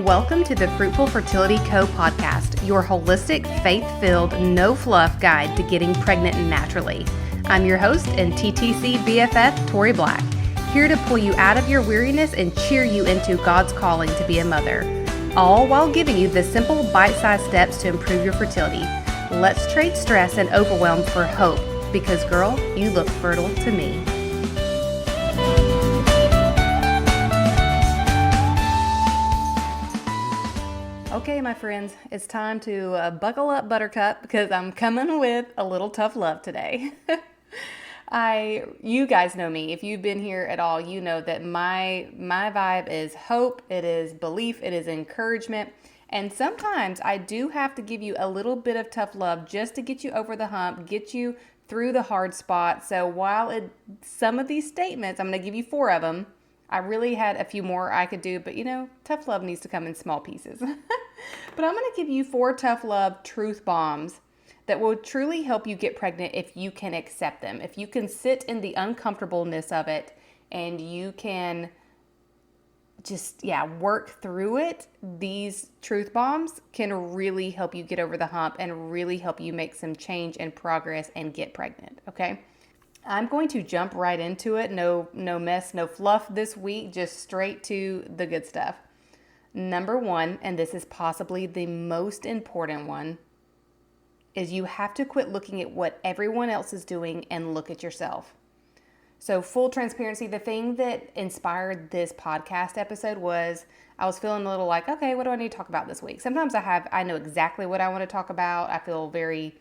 Welcome to the Fruitful Fertility Co. podcast, your holistic, faith-filled, no-fluff guide to getting pregnant naturally. I'm your host and TTC BFF, Tori Black, here to pull you out of your weariness and cheer you into God's calling to be a mother, all while giving you the simple, bite-sized steps to improve your fertility. Let's trade stress and overwhelm for hope, because girl, you look fertile to me. Okay, my friends, it's time to buckle up, Buttercup, because I'm coming with a little tough love today. You guys know me. If you've been here at all, you know that my vibe is hope, it is belief, it is encouragement. And sometimes I do have to give you a little bit of tough love just to get you over the hump, get you through the hard spot. So while some of these statements, I'm going to give you 4 of them. I really had a few more I could do, but tough love needs to come in small pieces. But I'm going to give you 4 tough love truth bombs that will truly help you get pregnant if you can accept them. If you can sit in the uncomfortableness of it and you can just, work through it, these truth bombs can really help you get over the hump and really help you make some change and progress and get pregnant, okay? I'm going to jump right into it. No mess, no fluff this week, just straight to the good stuff. Number 1, and this is possibly the most important one, is you have to quit looking at what everyone else is doing and look at yourself. So full transparency, the thing that inspired this podcast episode was I was feeling a little like, okay, what do I need to talk about this week? Sometimes I know exactly what I want to talk about. I feel very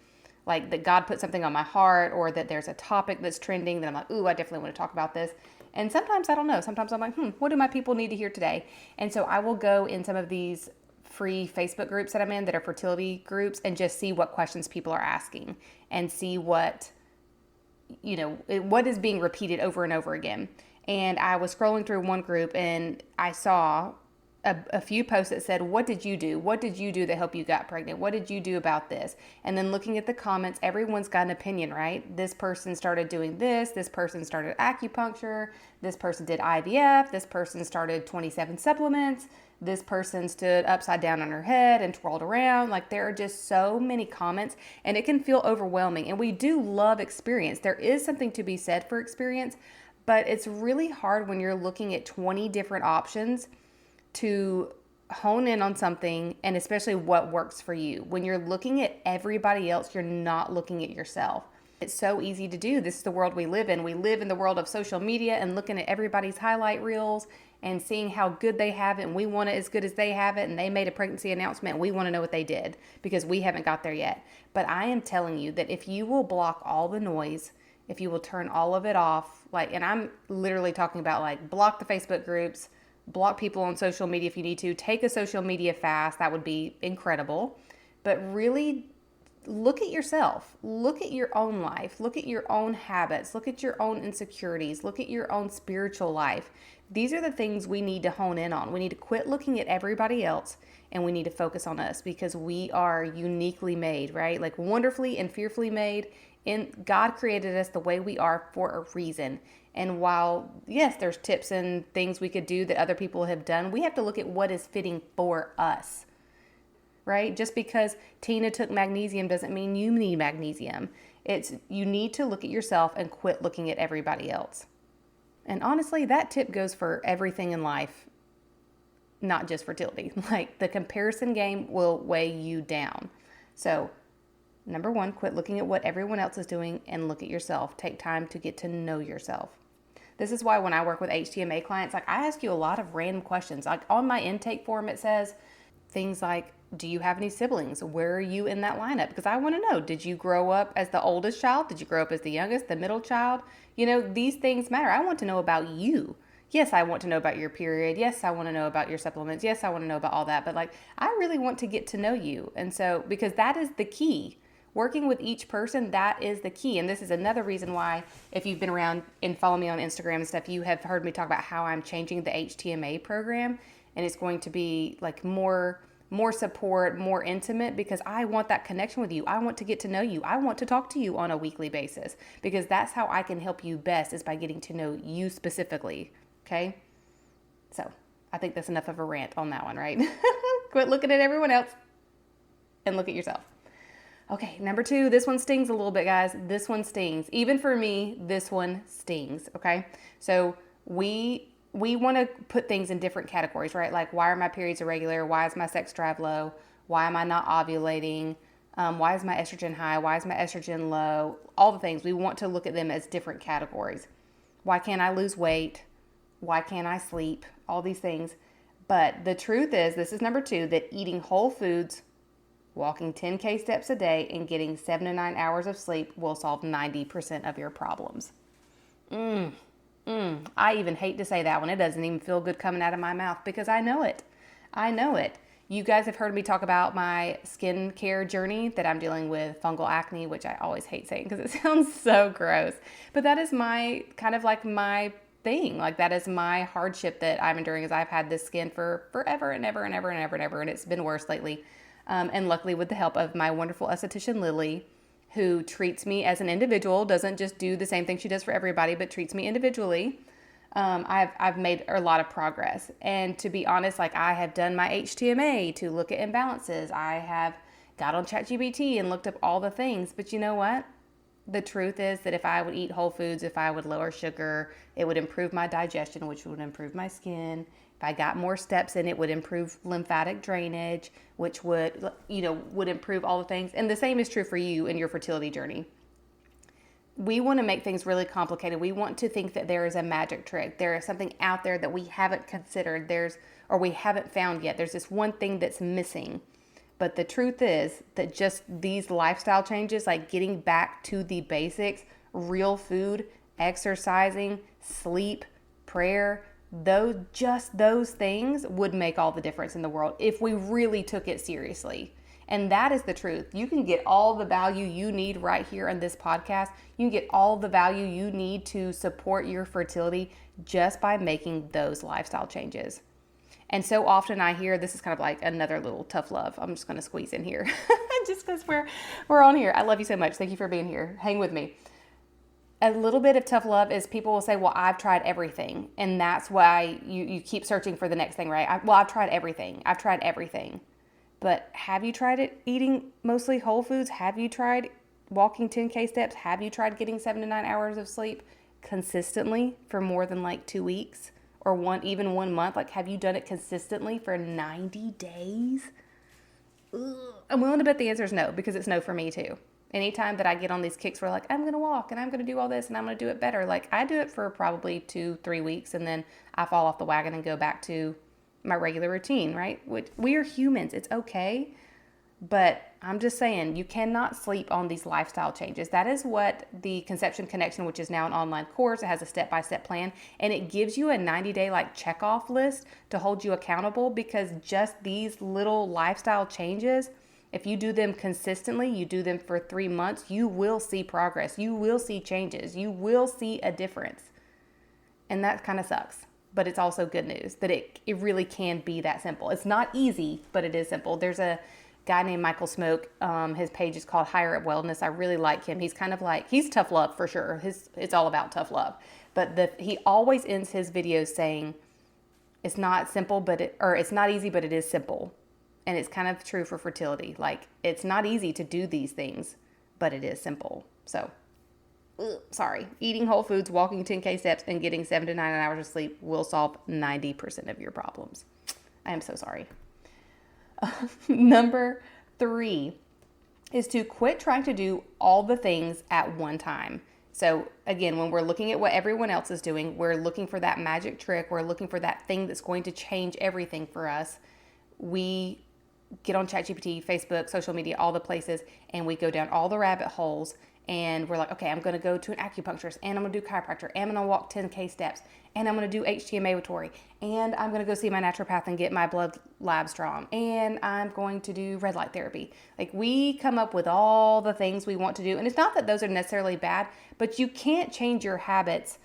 like that God put something on my heart, or that there's a topic that's trending that I'm like, ooh, I definitely want to talk about this. And sometimes I don't know. Sometimes I'm like, what do my people need to hear today? And so I will go in some of these free Facebook groups that I'm in that are fertility groups and just see what questions people are asking and see what is being repeated over and over again. And I was scrolling through one group and I saw a few posts that said, what did you do? What did you do that helped you got pregnant? What did you do about this? And then looking at the comments, everyone's got an opinion, right? This person started doing this person started acupuncture, this person did IVF, this person started 27 supplements, this person stood upside down on her head and twirled around. Like, there are just so many comments and it can feel overwhelming. And we do love experience. There is something to be said for experience, but it's really hard when you're looking at 20 different options to hone in on something, and especially what works for you. When you're looking at everybody else, you're not looking at yourself. It's so easy to do. This is the world we live in. We live in the world of social media and looking at everybody's highlight reels and seeing how good they have it, and we want it as good as they have it, and they made a pregnancy announcement, and we want to know what they did because we haven't got there yet. But I am telling you that if you will block all the noise, if you will turn all of it off, and I'm literally talking about block the Facebook groups, block people on social media if you need to, take a social media fast, that would be incredible. But really look at yourself, look at your own life, look at your own habits, look at your own insecurities, look at your own spiritual life. These are the things we need to hone in on. We need to quit looking at everybody else and we need to focus on us, because we are uniquely made, right? Like wonderfully and fearfully made. And God created us the way we are for a reason. And while, yes, there's tips and things we could do that other people have done, we have to look at what is fitting for us, right? Just because Tina took magnesium doesn't mean you need magnesium. You need to look at yourself and quit looking at everybody else. And honestly, that tip goes for everything in life, not just fertility. Like, the comparison game will weigh you down. So, number 1, quit looking at what everyone else is doing and look at yourself. Take time to get to know yourself. This is why when I work with HTMA clients, I ask you a lot of random questions. Like on my intake form, it says things like, do you have any siblings? Where are you in that lineup? Because I want to know, did you grow up as the oldest child? Did you grow up as the youngest, the middle child? These things matter. I want to know about you. Yes, I want to know about your period. Yes, I want to know about your supplements. Yes, I want to know about all that. But I really want to get to know you. And so, because that is the key. Working with each person, that is the key. And this is another reason why, if you've been around and follow me on Instagram and stuff, you have heard me talk about how I'm changing the HTMA program. And it's going to be more support, more intimate, because I want that connection with you. I want to get to know you. I want to talk to you on a weekly basis, because that's how I can help you best, is by getting to know you specifically. Okay? So I think that's enough of a rant on that one, right? Quit looking at everyone else and look at yourself. Okay, number 2, this one stings a little bit, guys. This one stings. Even for me, this one stings, okay? So we want to put things in different categories, right? Like, why are my periods irregular? Why is my sex drive low? Why am I not ovulating? Why is my estrogen high? Why is my estrogen low? All the things. We want to look at them as different categories. Why can't I lose weight? Why can't I sleep? All these things. But the truth is, this is number 2, that eating whole foods, walking 10K steps a day, and getting 7 to 9 hours of sleep will solve 90% of your problems. I even hate to say that one. It doesn't even feel good coming out of my mouth because I know it. I know it. You guys have heard me talk about my skincare journey, that I'm dealing with fungal acne, which I always hate saying because it sounds so gross. But that is my kind of like my thing. Like, that is my hardship that I'm enduring, is I've had this skin for forever and ever and ever and ever and ever, and it's been worse lately. And luckily, with the help of my wonderful esthetician, Lily, who treats me as an individual, doesn't just do the same thing she does for everybody, but treats me individually. I've made a lot of progress. And to be honest, like, I have done my HTMA to look at imbalances. I have got on ChatGPT and looked up all the things. But you know what? The truth is that if I would eat whole foods, if I would lower sugar, it would improve my digestion, which would improve my skin. If I got more steps in, it would improve lymphatic drainage, which would improve all the things. And the same is true for you in your fertility journey. We want to make things really complicated. We want to think that there is a magic trick. There is something out there that we haven't considered. Or we haven't found yet. There's this one thing that's missing. But the truth is that just these lifestyle changes, like getting back to the basics, real food, exercising, sleep, prayer, those things would make all the difference in the world if we really took it seriously. And that is the truth. You can get all the value you need right here on this podcast. You can get all the value you need to support your fertility just by making those lifestyle changes. And so often I hear, this is kind of like another little tough love. I'm just going to squeeze in here just because we're on here. I love you so much. Thank you for being here. Hang with me. A little bit of tough love is people will say, well, I've tried everything. And that's why you keep searching for the next thing, right? I've tried everything. I've tried everything. But have you tried it eating mostly whole foods? Have you tried walking 10K steps? Have you tried getting 7 to 9 hours of sleep consistently for more than like 2 weeks or even 1 month? Like, have you done it consistently for 90 days? Ugh. I'm willing to bet the answer is no, because it's no for me too. Anytime that I get on these kicks where like, I'm going to walk and I'm going to do all this and I'm going to do it better. Like, I do it for probably 2-3 weeks and then I fall off the wagon and go back to my regular routine, right? We are humans. It's okay. But I'm just saying, you cannot sleep on these lifestyle changes. That is what the Conception Connection, which is now an online course, it has a step-by-step plan, and it gives you a 90-day like check-off list to hold you accountable, because just these little lifestyle changes, if you do them consistently, you do them for 3 months, you will see progress. You will see changes. You will see a difference. And that kind of sucks. But it's also good news that it really can be that simple. It's not easy, but it is simple. There's a guy named Michael Smoke. His page is called Higher Up Wellness. I really like him. He's kind of like, he's tough love for sure. It's all about tough love. But he always ends his videos saying, it's not simple, it's not easy, but it is simple. And it's kind of true for fertility. Like, it's not easy to do these things, but it is simple. So, eating whole foods, walking 10K steps, and getting 7 to 9 hours of sleep will solve 90% of your problems. I am so sorry. Number 3 is to quit trying to do all the things at one time. So again, when we're looking at what everyone else is doing, we're looking for that magic trick. We're looking for that thing that's going to change everything for us. We get on ChatGPT, Facebook, social media, all the places, and we go down all the rabbit holes. And we're like, okay, I'm going to go to an acupuncturist, and I'm going to do chiropractor, and I'm going to walk 10K steps, and I'm going to do HTMA with Tori, and I'm going to go see my naturopath and get my blood labs drawn, and I'm going to do red light therapy. Like, we come up with all the things we want to do. And it's not that those are necessarily bad, but you can't change your habits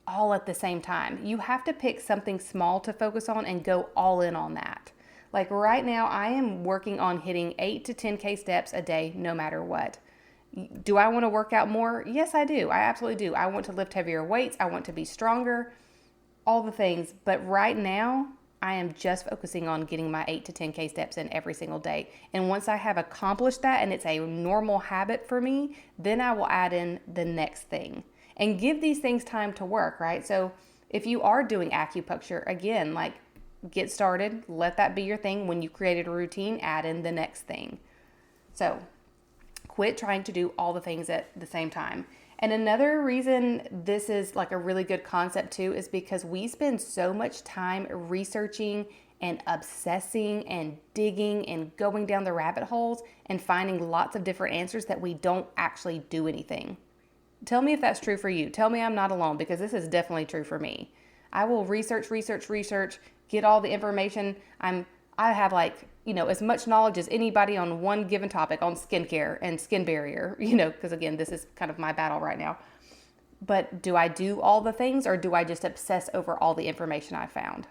all at the same time. You have to pick something small to focus on and go all in on that. Like right now, I am working on hitting 8 to 10K steps a day, no matter what. Do I want to work out more? Yes, I do. I absolutely do. I want to lift heavier weights. I want to be stronger, all the things. But right now, I am just focusing on getting my 8 to 10K steps in every single day. And once I have accomplished that and it's a normal habit for me, then I will add in the next thing and give these things time to work, right? So if you are doing acupuncture, again, like get started, let that be your thing. When you created a routine, add in the next thing. So quit trying to do all the things at the same time. And another reason this is like a really good concept too is because we spend so much time researching and obsessing and digging and going down the rabbit holes and finding lots of different answers that we don't actually do anything. Tell me if that's true for you. Tell me I'm not alone, because this is definitely true for me. I will research, get all the information. I have like, as much knowledge as anybody on one given topic on skincare and skin barrier, because again, this is kind of my battle right now. But do I do all the things, or do I just obsess over all the information I found?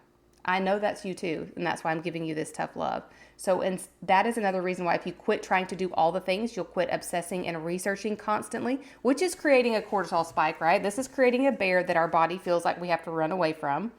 I know that's you too, and that's why I'm giving you this tough love. So, and that is another reason why if you quit trying to do all the things, you'll quit obsessing and researching constantly, which is creating a cortisol spike, right? This is creating a bear that our body feels like we have to run away from.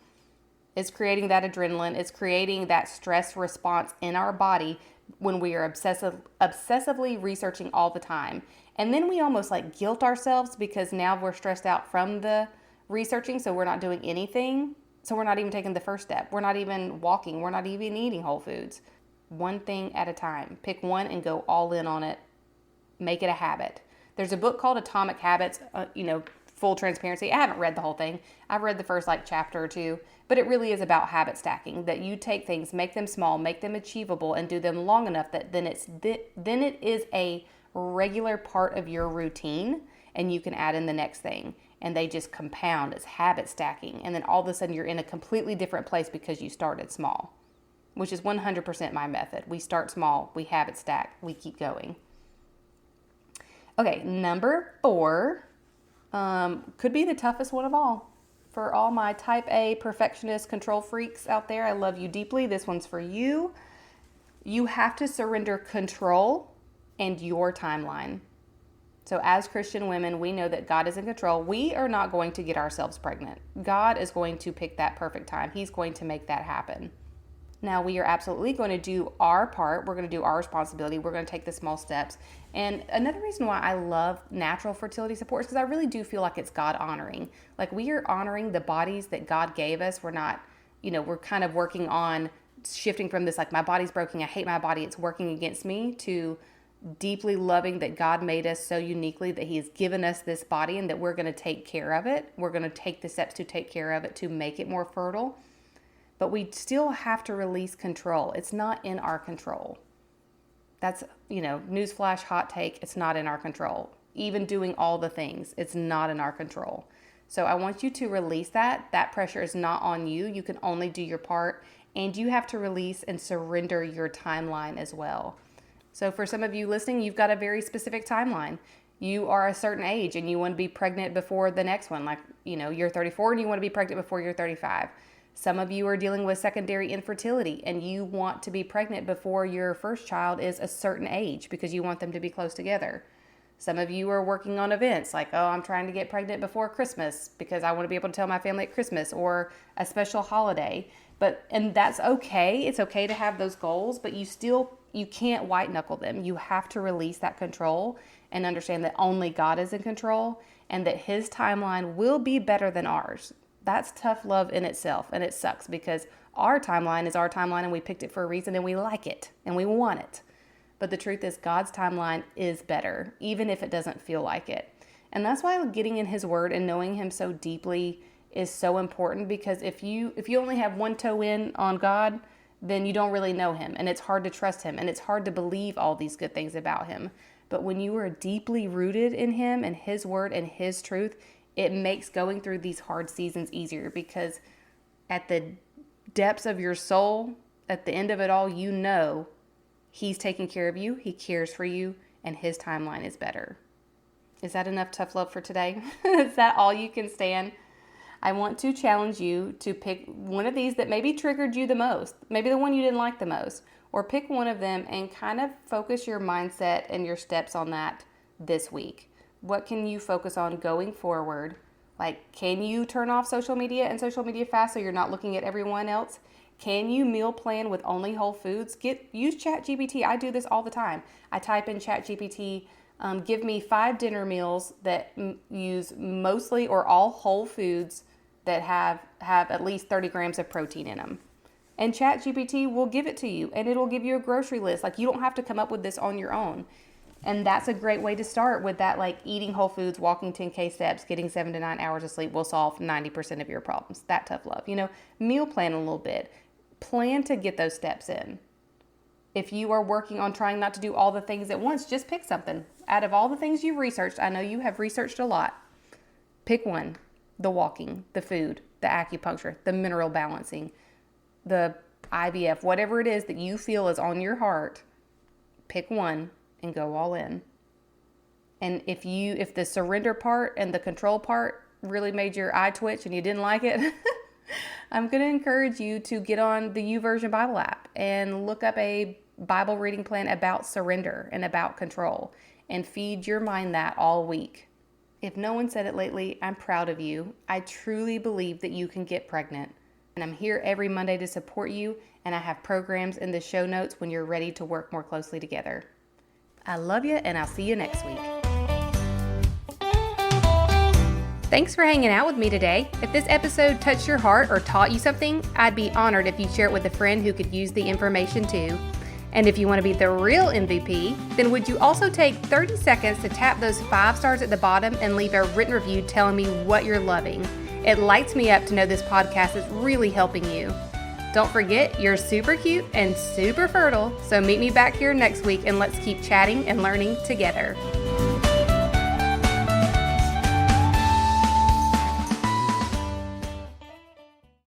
It's creating that adrenaline. It's creating that stress response in our body when we are obsessively researching all the time. And then we almost like guilt ourselves because now we're stressed out from the researching, so we're not doing anything. So we're not even taking the first step. We're not even walking. We're not even eating whole foods. One thing at a time. Pick one and go all in on it. Make it a habit. There's a book called Atomic Habits, full transparency. I haven't read the whole thing. I've read the first chapter or two, but it really is about habit stacking, that you take things, make them small, make them achievable, and do them long enough that then it is a regular part of your routine, and you can add in the next thing. And they just compound as habit stacking. And then all of a sudden you're in a completely different place because you started small, which is 100% my method. We start small, we habit stack, we keep going. Okay, number 4 could be the toughest one of all. For all my type A perfectionist control freaks out there, I love you deeply. This one's for you. You have to surrender control and your timeline. So as Christian women, we know that God is in control. We are not going to get ourselves pregnant. God is going to pick that perfect time. He's going to make that happen. Now, we are absolutely going to do our part. We're going to do our responsibility. We're going to take the small steps. And another reason why I love natural fertility support is because I really do feel like it's God honoring. Like, we are honoring the bodies that God gave us. We're not, we're kind of working on shifting from this, like, my body's broken, I hate my body, it's working against me, to deeply loving that God made us so uniquely that He has given us this body and that we're going to take care of it. We're going to take the steps to take care of it to make it more fertile. But we still have to release control. It's not in our control. That's, newsflash, hot take. It's not in our control. Even doing all the things, it's not in our control. So I want you to release that. That pressure is not on you. You can only do your part. And you have to release and surrender your timeline as well. So for some of you listening, you've got a very specific timeline. You are a certain age and you want to be pregnant before the next one. Like, you're 34 and you want to be pregnant before you're 35. Some of you are dealing with secondary infertility and you want to be pregnant before your first child is a certain age because you want them to be close together. Some of you are working on events like, I'm trying to get pregnant before Christmas because I want to be able to tell my family at Christmas or a special holiday. And that's okay. It's okay to have those goals, but you can't white knuckle them. You have to release that control and understand that only God is in control and that His timeline will be better than ours. That's tough love in itself, and it sucks because our timeline is our timeline and we picked it for a reason and we like it and we want it. But the truth is God's timeline is better, even if it doesn't feel like it. And that's why getting in His Word and knowing Him so deeply is so important, because if you only have one toe in on God, then you don't really know Him, and it's hard to trust Him, and it's hard to believe all these good things about Him. But when you are deeply rooted in Him and His Word and His truth, it makes going through these hard seasons easier, because at the depths of your soul, at the end of it all, He's taking care of you, He cares for you, and His timeline is better. Is that enough tough love for today? Is that all you can stand? I want to challenge you to pick one of these that maybe triggered you the most, maybe the one you didn't like the most, or pick one of them and kind of focus your mindset and your steps on that this week. What can you focus on going forward? Like, can you turn off social media and social media fast so you're not looking at everyone else? Can you meal plan with only whole foods? Use ChatGPT. I do this all the time. I type in ChatGPT, give me 5 dinner meals that use mostly or all whole foods that have at least 30 grams of protein in them. And ChatGPT will give it to you, and it'll give you a grocery list. Like, you don't have to come up with this on your own. And that's a great way to start with that, like eating whole foods, walking 10K steps, getting 7 to 9 hours of sleep will solve 90% of your problems. That tough love. Meal plan a little bit. Plan to get those steps in. If you are working on trying not to do all the things at once, just pick something. Out of all the things you've researched, I know you have researched a lot. Pick one. The walking, the food, the acupuncture, the mineral balancing, the IVF, whatever it is that you feel is on your heart, pick one and go all in. And if the surrender part and the control part really made your eye twitch and you didn't like it, I'm going to encourage you to get on the YouVersion Bible app and look up a Bible reading plan about surrender and about control, and feed your mind that all week. If no one said it lately, I'm proud of you. I truly believe that you can get pregnant. And I'm here every Monday to support you, and I have programs in the show notes when you're ready to work more closely together. I love you, and I'll see you next week. Thanks for hanging out with me today. If this episode touched your heart or taught you something, I'd be honored if you share it with a friend who could use the information too. And if you want to be the real MVP, then would you also take 30 seconds to tap those 5 stars at the bottom and leave a written review telling me what you're loving? It lights me up to know this podcast is really helping you. Don't forget, you're super cute and super fertile, so meet me back here next week and let's keep chatting and learning together.